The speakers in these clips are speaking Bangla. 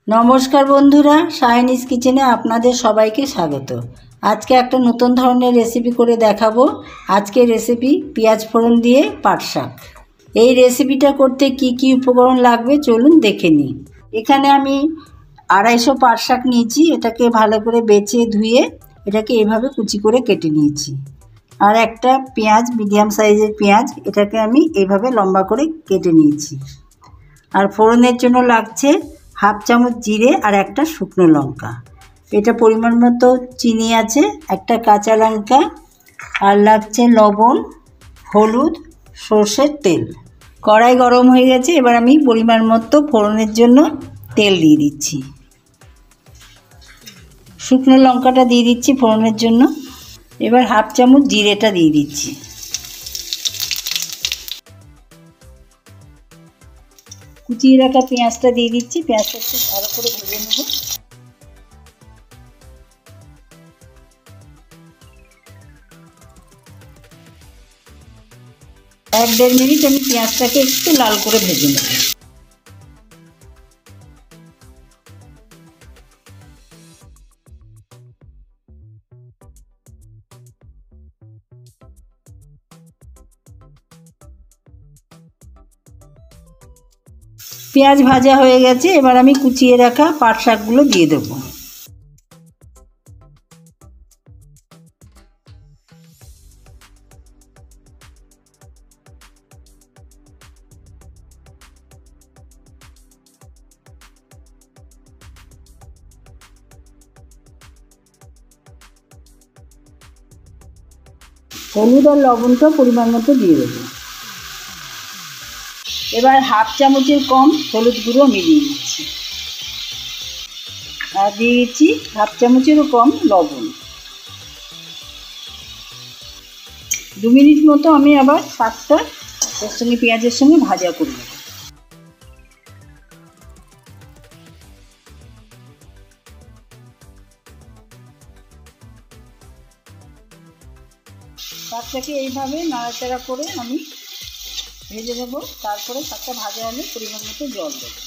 নমস্কার বন্ধুরা, শাহিনিজ কিচেনে আপনাদের সবাইকে স্বাগত। আজকে একটা নতুন ধরনের রেসিপি করে দেখাবো। আজকে রেসিপি পেঁয়াজ ফোড়ন দিয়ে পাট শাক। এই রেসিপিটা করতে কি কি উপকরণ লাগবে চলুন দেখে নিই। এখানে আমি 250 পাট শাক নিয়েছি। এটাকে ভালো করে বেছে ধুয়ে এটাকে এইভাবে কুচি করে কেটে নিয়েছি। আর একটা পেঁয়াজ, মিডিয়াম সাইজের পেঁয়াজ, এটাকে আমি এইভাবে লম্বা করে কেটে নিয়েছি। আর ফোড়নের জন্য লাগছে হাফ চামচ জিরে আর একটা শুকনো লঙ্কা। এটা পরিমাণ মতো চিনি আছে, একটা কাঁচা লঙ্কা, আর লাগছে লবণ, হলুদ, সর্ষের তেল। কড়াই গরম হয়ে গেছে, এবার আমি পরিমাণ মতো ফোড়নের জন্য তেল দিয়ে দিচ্ছি। শুকনো লঙ্কাটা দিয়ে দিচ্ছি ফোড়নের জন্য। এবার হাফ চামচ জিরেটা দিয়ে দিচ্ছি। কুচিয়ে রাখা পেঁয়াজটা দিয়ে দিচ্ছি। পেঁয়াজটা একটু ভালো করে ভেজে নেব। এক দেড় মিনিট আমি পেঁয়াজটাকে একটু লাল করে ভেজে নেব। পেঁয়াজ ভাজা হয়ে গেছে, এবার আমি কুচিয়ে রাখা পাট শাকগুলো দিয়ে দেবো। হলুদ আর লবণটা পরিমাণ মতো দিয়ে দেবো। এবার হাফ চামচের কম হলুদ গুঁড়ো মিলিয়ে দিচ্ছি। আর দিয়ে দিচ্ছি হাফ চামচেরও কম লবণ। 2 মিনিট মতো আমি আবার শাকটা এর সঙ্গে পেঁয়াজের সঙ্গে ভাজা করে নেব। শাকটাকে এইভাবে নাড়াচাড়া করে আমি ভেজে নেব। তারপরে শাকটা ভাজা হলে পরিমাণ মতো জল দেবো।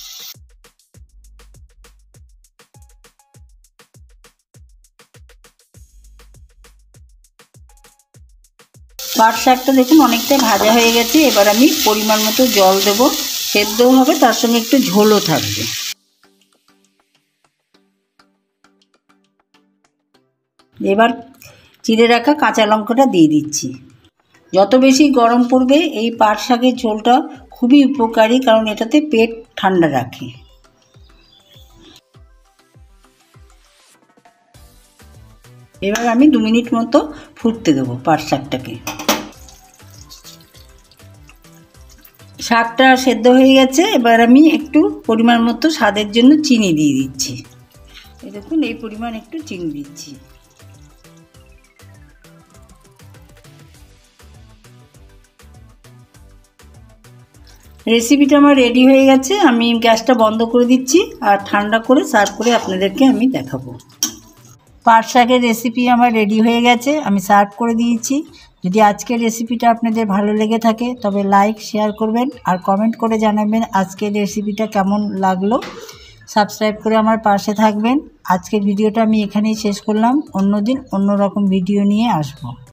পাট শাকটা দেখুন অনেকটা ভাজা হয়ে গেছে। এবার আমি পরিমাণ মতো জল দেবো। সেদ্ধও হবে, তার সঙ্গে একটু ঝোলও থাকবে। এবার চিড়ে রাখা কাঁচা লঙ্কাটা দিয়ে দিচ্ছি। যত বেশি গরম পড়বে এই পাট শাকের ঝোলটা খুবই উপকারী, কারণ এটাতে পেট ঠান্ডা রাখে। এবার আমি 2 মিনিট মতো ফুটতে দেবো পাট শাকটাকে। শাকটা সেদ্ধ হয়ে গেছে, এবার আমি একটু পরিমাণ মতো স্বাদের জন্য চিনি দিয়ে দিচ্ছি। এই দেখুন এই পরিমাণ একটু চিনি দিচ্ছি। রেসিপিটা আমার রেডি হয়ে গেছে। আমি গ্যাসটা বন্ধ করে দিচ্ছি আর ঠান্ডা করে সার্ভ করে আপনাদেরকে আমি দেখাবো। পাট শাকের রেসিপি আমার রেডি হয়ে গেছে, আমি সার্ভ করে দিয়েছি। যদি আজকের রেসিপিটা আপনাদের ভালো লেগে থাকে তবে লাইক শেয়ার করবেন আর কমেন্ট করে জানাবেন আজকের রেসিপিটা কেমন লাগলো। সাবস্ক্রাইব করে আমার পাশে থাকবেন। আজকের ভিডিওটা আমি এখানেই শেষ করলাম। অন্যদিন অন্য রকম ভিডিও নিয়ে আসবো।